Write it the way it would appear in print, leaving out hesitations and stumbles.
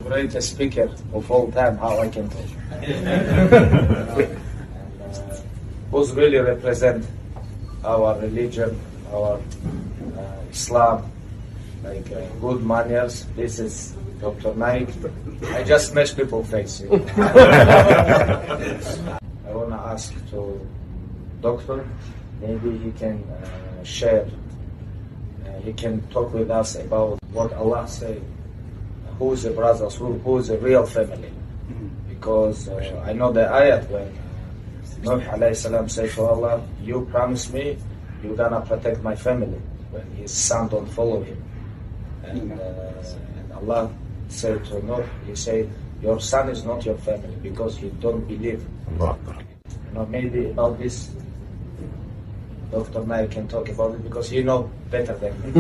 greatest speaker of all time, how I can talk. Who's really represent our religion, our Islam, like good manners. This is Dr. Naik. I just smash people's face. I want to ask to Doctor, maybe he can share, he can talk with us about what Allah said, who is the brothers, who is the real family. Because I know the ayat when Nuh alayhi salam said to Allah, you promise me you're gonna protect my family when his son don't follow him. And Allah said to Nuh, he said, your son is not your family because he don't believe. You know, maybe about this, Dr. Naik can talk about it because you know better than me.